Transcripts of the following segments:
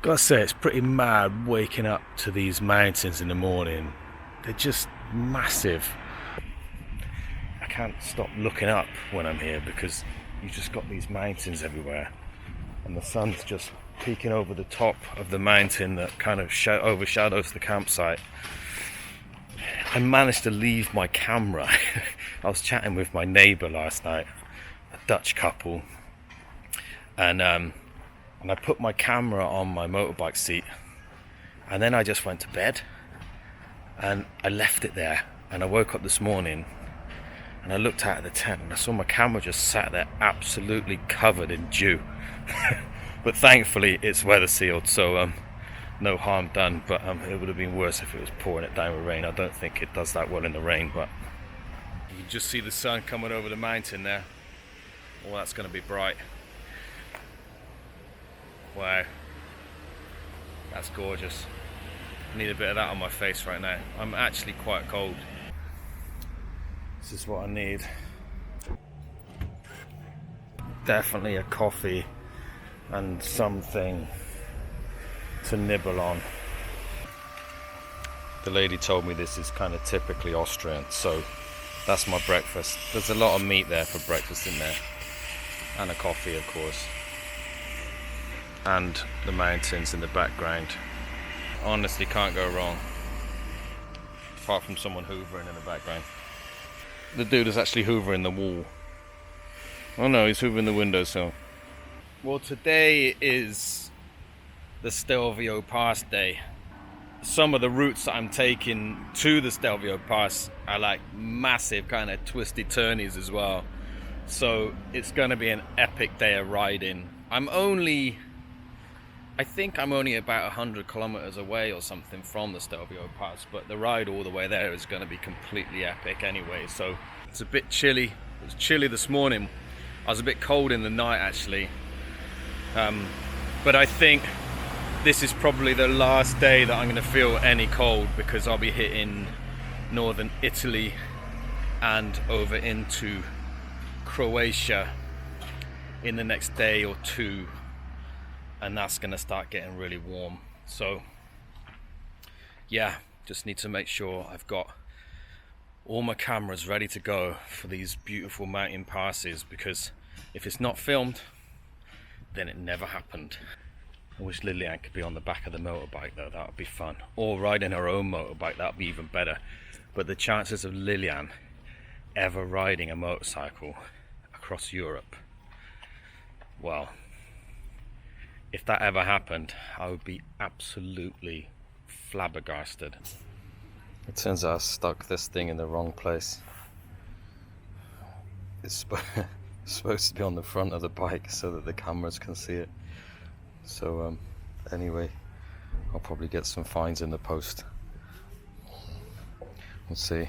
Gotta say, it's pretty mad waking up to these mountains in the morning. They're just massive. I can't stop looking up when I'm here because you've just got these mountains everywhere, and the sun's just peeking over the top of the mountain that kind of overshadows the campsite. I managed to leave my camera. I was chatting with my neighbour last night, a Dutch couple, and I put my camera on my motorbike seat, and then I just went to bed and I left it there. And I woke up this morning and I looked out at the tent and I saw my camera just sat there absolutely covered in dew. But thankfully it's weather sealed, so no harm done. But it would have been worse if it was pouring it down with rain. I don't think it does that well in the rain, but you can just see the sun coming over the mountain there. Oh, that's going to be bright. Wow, that's gorgeous. I need a bit of that on my face right now. I'm actually quite cold. This is what I need. Definitely a coffee and something to nibble on. The lady told me this is kind of typically Austrian, so that's my breakfast. There's a lot of meat there for breakfast in there, and a coffee, of course, and the mountains in the background. Honestly, can't go wrong, apart from someone hoovering in the background. The dude is actually hoovering the wall. Oh no, he's hoovering the windowsill. Well, today is the Stelvio Pass day. Some of the routes that I'm taking to the Stelvio Pass are like massive kind of twisty turnies as well. So it's going to be an epic day of riding. I think I'm only about 100 kilometers away or something from the Stelvio Pass, but the ride all the way there is going to be completely epic anyway. So it's a bit chilly. It was chilly this morning. I was a bit cold in the night actually. But I think this is probably the last day that I'm going to feel any cold, because I'll be hitting northern Italy and over into Croatia in the next day or two. And that's going to start getting really warm. So yeah, just need to make sure I've got all my cameras ready to go for these beautiful mountain passes, because if it's not filmed, then it never happened. I wish Lillian could be on the back of the motorbike though, that would be fun. Or riding her own motorbike, that would be even better. But the chances of Lillian ever riding a motorcycle across Europe, well, if that ever happened, I would be absolutely flabbergasted. It turns out I stuck this thing in the wrong place. It's supposed to be on the front of the bike so that the cameras can see it. So anyway, I'll probably get some fines in the post. We'll see.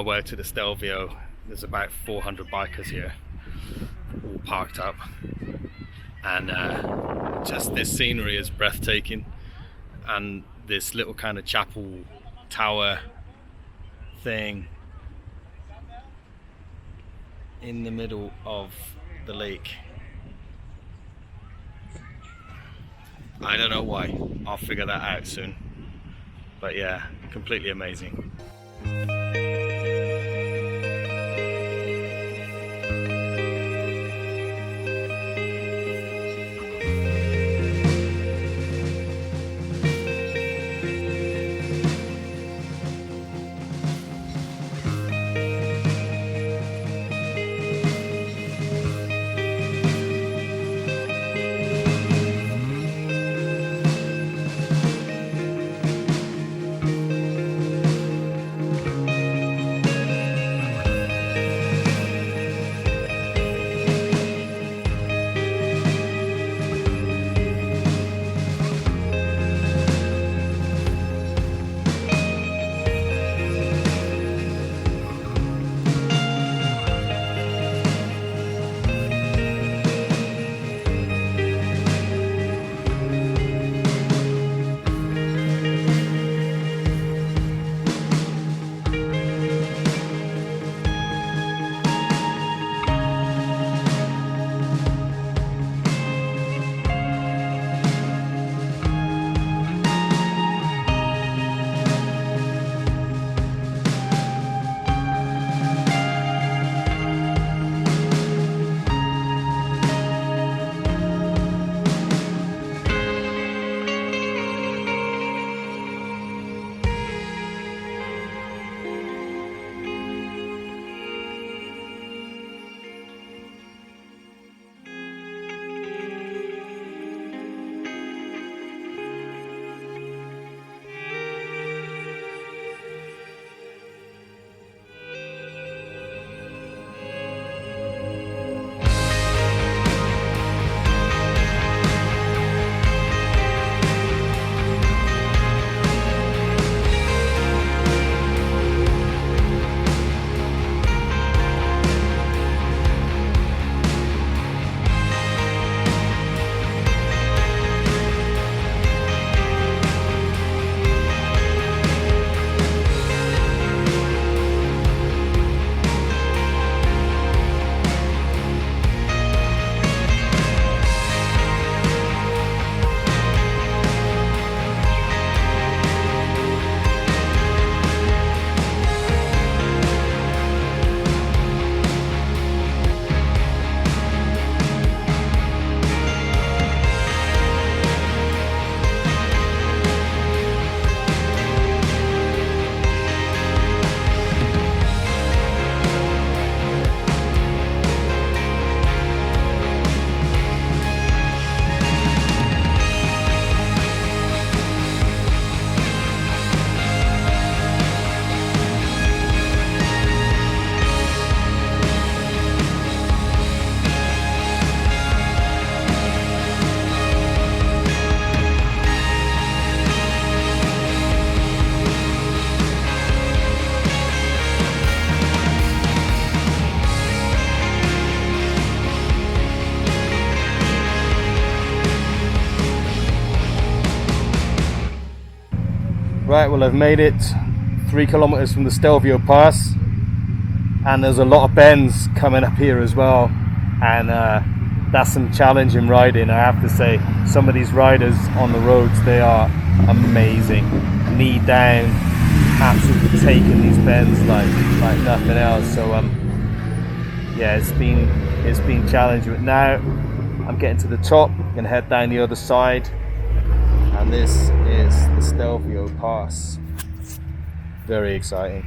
way to the Stelvio. There's about 400 bikers here, all parked up, and just this scenery is breathtaking. And this little kind of chapel tower thing in the middle of the lake. I don't know why. I'll figure that out soon. But yeah, completely amazing. Right, well, I've made it 3 kilometers from the Stelvio Pass, and there's a lot of bends coming up here as well, and that's some challenging riding, I have to say. Some of these riders on the roads, they are amazing, knee down, absolutely taking these bends like nothing else. So yeah, it's been challenging, but now I'm getting to the top. I'm gonna head down the other side, and this is the Stelvio Pass. Very exciting.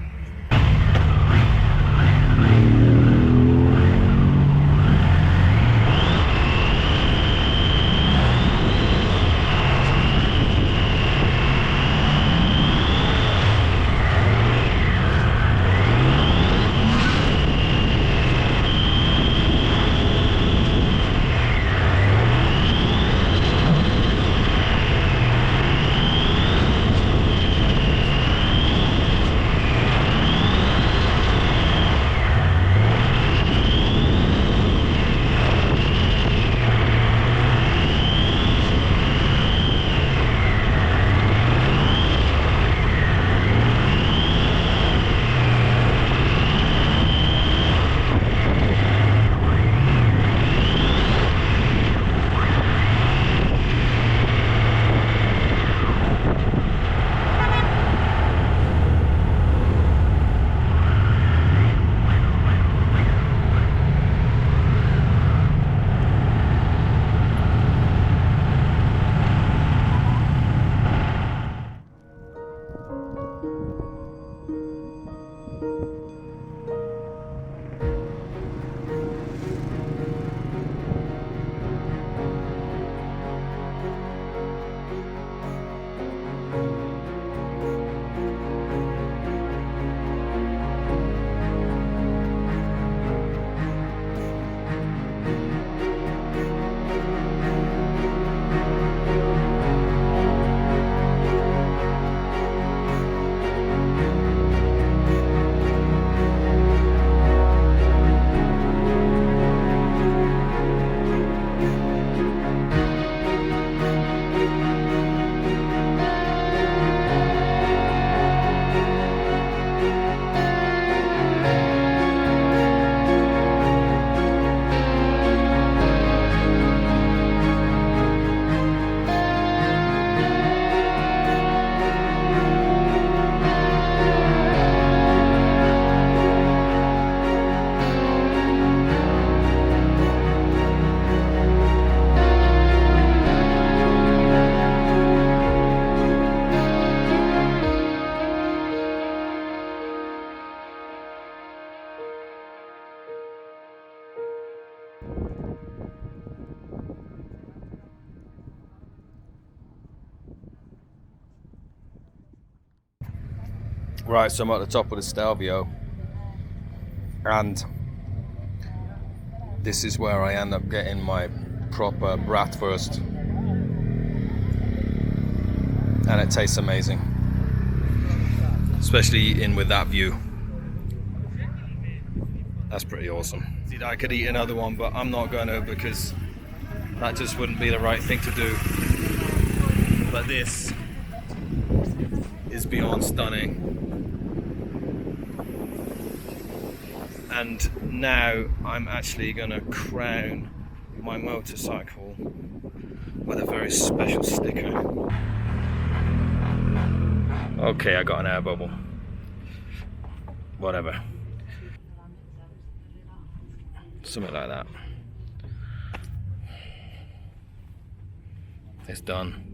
Right, so I'm at the top of the Stelvio, and this is where I end up getting my proper bratwurst, and it tastes amazing, especially eating with that view. That's pretty awesome. I could eat another one, but I'm not going to, because that just wouldn't be the right thing to do. But this is beyond stunning. And now I'm actually going to crown my motorcycle with a very special sticker. Okay, I got an air bubble. Whatever. Something like that. It's done.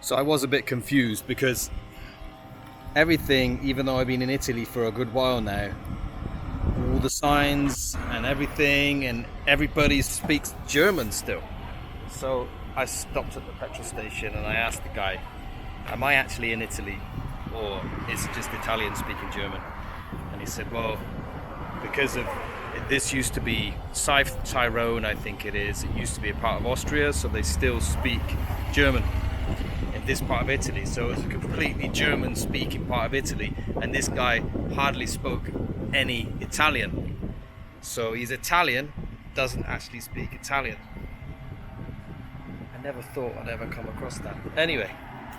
So I was a bit confused because everything, even though I've been in Italy for a good while now, all the signs and everything, and everybody speaks German still. So I stopped at the petrol station and I asked the guy, am I actually in Italy, or is it just Italian speaking German? And he said, well, because of this used to be Tyrone, I think it is. It used to be a part of Austria, so they still speak German in this part of Italy. So it's a completely German-speaking part of Italy, and this guy hardly spoke any Italian. So he's Italian, doesn't actually speak Italian. I never thought I'd ever come across that. Anyway,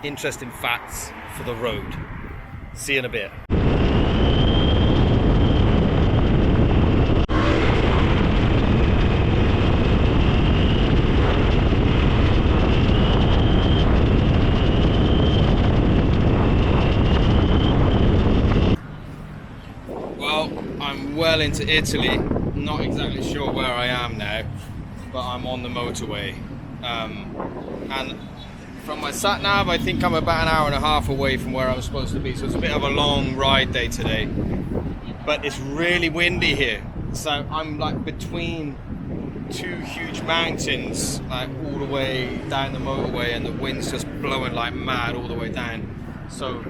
interesting facts for the road. See you in a bit. Well, I'm well into Italy. Not exactly sure where I am now, but I'm on the motorway. And from my sat nav, I think I'm about an hour and a half away from where I'm supposed to be. So it's a bit of a long ride day today. But it's really windy here. So I'm like between two huge mountains, like all the way down the motorway, and the wind's just blowing like mad all the way down. So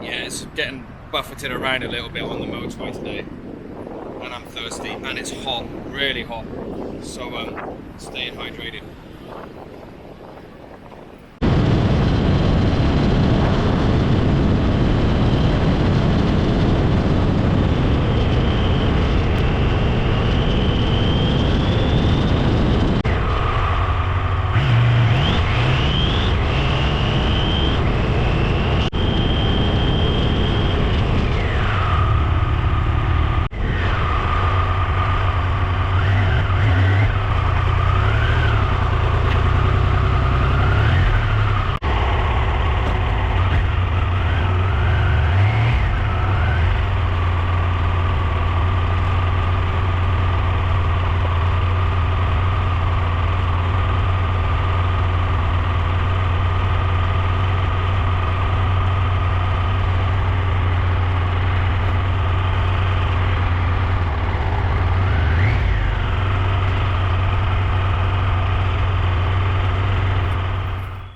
yeah, it's getting buffeted around a little bit on the motorway today. And I'm thirsty, and it's hot, really hot. So staying hydrated.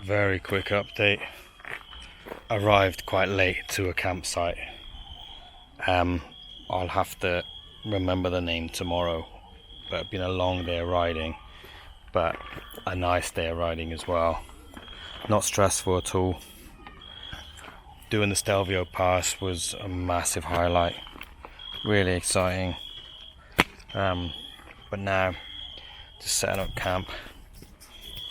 Very quick update. Arrived quite late to a campsite. I'll have to remember the name tomorrow, but it's been a long day of riding, but a nice day of riding as well. Not stressful at all. Doing the STELVIO Pass was a massive highlight. Really exciting. But now, just setting up camp.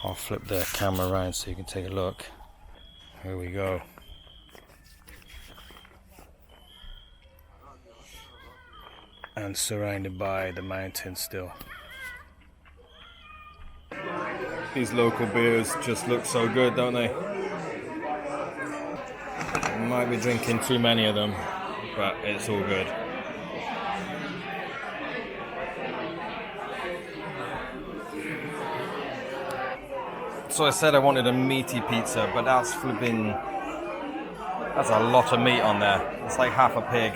I'll flip the camera around so you can take a look. Here we go. And surrounded by the mountains still. These local beers just look so good, don't they? I might be drinking too many of them, but it's all good. So I said I wanted a meaty pizza, but that's a lot of meat on there. It's like half a pig.